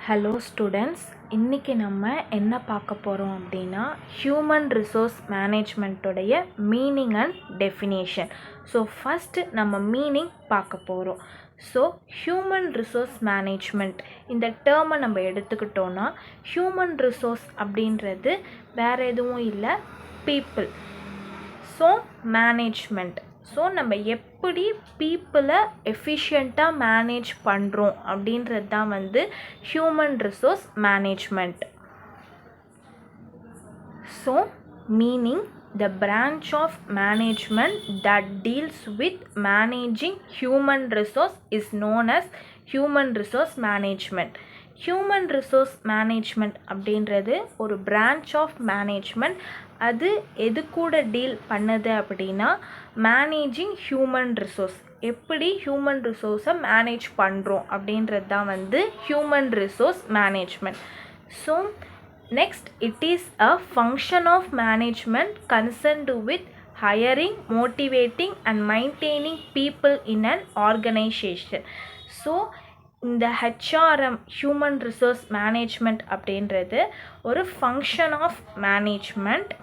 Hello students, இன்றைக்கி நம்ம என்ன பார்க்க போகிறோம் அப்படின்னா ஹியூமன் ரிசோர்ஸ் மேனேஜ்மெண்ட்டுடைய meaning and definition. So first நம்ம மீனிங் பார்க்க போகிறோம். ஸோ ஹியூமன் ரிசோர்ஸ் மேனேஜ்மெண்ட் இந்த டேர்மை நம்ம எடுத்துக்கிட்டோன்னா, ஹியூமன் ரிசோர்ஸ் அப்படின்றது வேறு எதுவும் இல்லை, பீப்புள். So management. ஸோ நம்ம எப்படி பீப்புளை எஃபிஷியண்ட்டாக மேனேஜ் பண்ணுறோம் அப்படின்றது தான் human resource management. So meaning, the branch of management that deals with managing human resource is known as human resource management. Human resource management அப்படின்றது ஒரு பிரான்ச் ஆஃப் மேனேஜ்மெண்ட். அது எது கூட டீல் பண்ணுது அப்படின்னா, மேனேஜிங் ஹியூமன் ரிசோர்ஸ். எப்படி human ரிசோர்ஸை manage பண்ணுறோம் அப்படின்றது தான் human resource management. So next, it is a function of management concerned with hiring, motivating and maintaining people in an organization. So இந்த HRM ஹியூமன் ரிசோர்ஸ் மேனேஜ்மெண்ட் அப்படின்றது ஒரு function of management.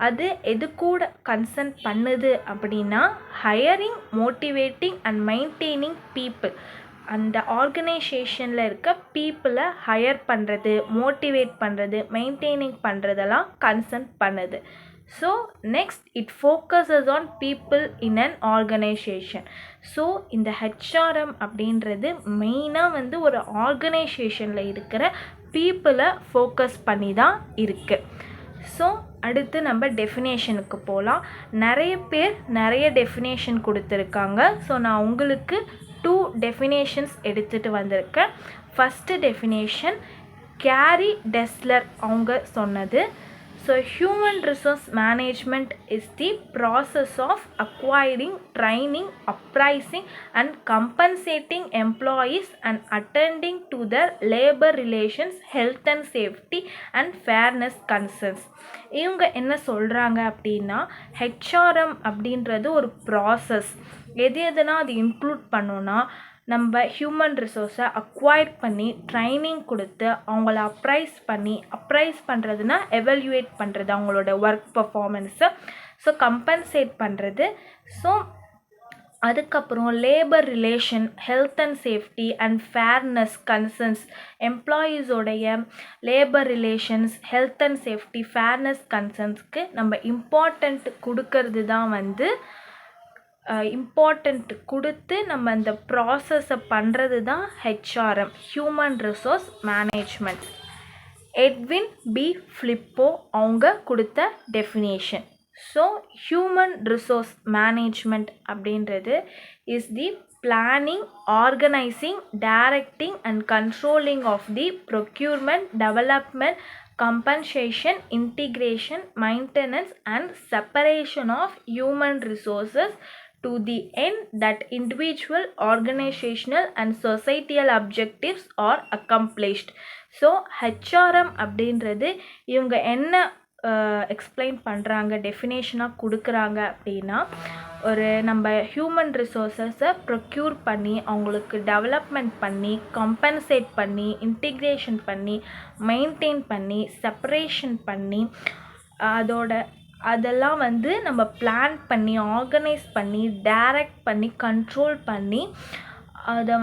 அது எது கூட concern பண்ணுது அப்படின்னா, hiring, motivating and maintaining people. அந்த ஆர்கனைசேஷனில் இருக்க பீப்புளை ஹையர் பண்ணுறது, மோட்டிவேட் பண்ணுறது, மெயின்டைனிங் பண்ணுறதெல்லாம் கன்சர்ன் பண்ணுது. So next, it focuses on people in an organisation. So இந்த ஹெச்ஆர்எம் அப்படின்றது மெயினாக ஒரு ஆர்கனைசேஷனில் இருக்கிற பீப்புளை ஃபோக்கஸ் பண்ணி தான் இருக்குது. ஸோ அடுத்து நம்ம டெஃபினேஷனுக்கு போகலாம். நிறைய பேர் நிறைய டெஃபினேஷன் கொடுத்துருக்காங்க. ஸோ நான் உங்களுக்கு 2 டெஃபினேஷன்ஸ் எடுத்துகிட்டு வந்திருக்கேன். ஃபஸ்ட்டு டெஃபினேஷன் கேரி டெஸ்லர் அவங்க சொன்னது. So human resource management is the process of acquiring, training, appraising and compensating employees and attending to their labour relations, health and safety and fairness concerns. இவங்க என்ன சொல்கிறாங்க அப்படின்னா, HRM அப்படின்றது ஒரு process. எதுனா அது இன்க்ளூட் பண்ணோன்னா, நம்ம ஹியூமன் ரிசோர்ஸை அக்வைர் பண்ணி, ட்ரைனிங் கொடுத்து, அவங்கள அப்ரைஸ் பண்ணுறதுனா எவல்யூவேட் பண்ணுறது அவங்களோட ஒர்க் பர்ஃபார்மன்ஸை. ஸோ கம்பன்சேட் பண்ணுறது. ஸோ அதுக்கப்புறம் labour relation, health and safety and fairness concerns. எம்ப்ளாயீஸோடைய labour relations, health and safety, fairness கன்சர்ன்ஸ்க்கு நம்ம இம்பார்ட்டண்ட் கொடுக்கறது தான் இம்பார்ட்டண்ட் கொடுத்து நம்ம அந்த ப்ராசஸை பண்ணுறது தான் HRM, human resource management. Edwin B Flippo அவங்க கொடுத்த definition. So human resource management அப்படின்றது is the planning, organising, directing and controlling of the procurement, development, compensation, integration, maintenance and separation of human resources to the end that individual, organizational and societal objectives are accomplished. So HRM அப்படின்றது இவங்க என்ன explain பண்ணுறாங்க, டெஃபினேஷனாக கொடுக்குறாங்க அப்படின்னா, நம்ம human ரிசோர்ஸஸை procure பண்ணி, அவங்களுக்கு development பண்ணி, கம்பன்சேட் பண்ணி, இன்டிக்ரேஷன் பண்ணி, மெயின்டைன் பண்ணி, செப்பரேஷன் பண்ணி, அதெல்லாம் நம்ம பிளான் பண்ணி, ஆர்கனைஸ் பண்ணி, டைரக்ட் பண்ணி, கண்ட்ரோல் பண்ணி, அதை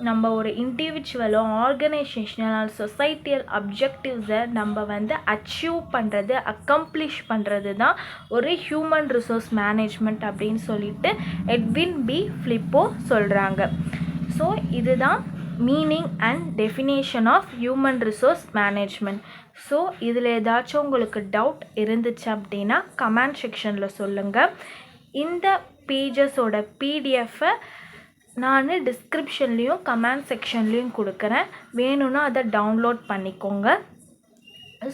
நம்ம ஒரு இண்டிவிஜுவலோ, ஆர்கனைசேஷனல், சொசைட்டியல் அப்ஜெக்டிவ்ஸை நம்ம அச்சீவ் பண்ணுறது, அக்கம்ப்ளிஷ் பண்ணுறது தான் ஒரு ஹியூமன் ரிசோர்ஸ் மேனேஜ்மெண்ட் அப்படின்னு சொல்லிட்டு எட்வின் பி ஃபிலிப்போ சொல்கிறாங்க. ஸோ இதுதான் meaning and definition of human resource management. So இதில் ஏதாச்சும் உங்களுக்கு டவுட் இருந்துச்சு அப்படின்னா கமெண்ட் செக்ஷனில் சொல்லுங்கள். இந்த பேஜஸோட பிடிஎஃப்பை நான் டிஸ்கிரிப்ஷன்லேயும் கமெண்ட் செக்ஷன்லேயும் கொடுக்குறேன். வேணும்னா அதை டவுன்லோட் பண்ணிக்கோங்க.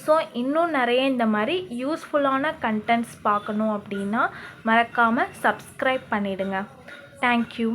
ஸோ இன்னும் நிறைய இந்த மாதிரி யூஸ்ஃபுல்லான கண்டென்ட்ஸ் பார்க்கணும் அப்படின்னா மறக்காமல் சப்ஸ்கிரைப் பண்ணிவிடுங்க. தேங்க்யூ.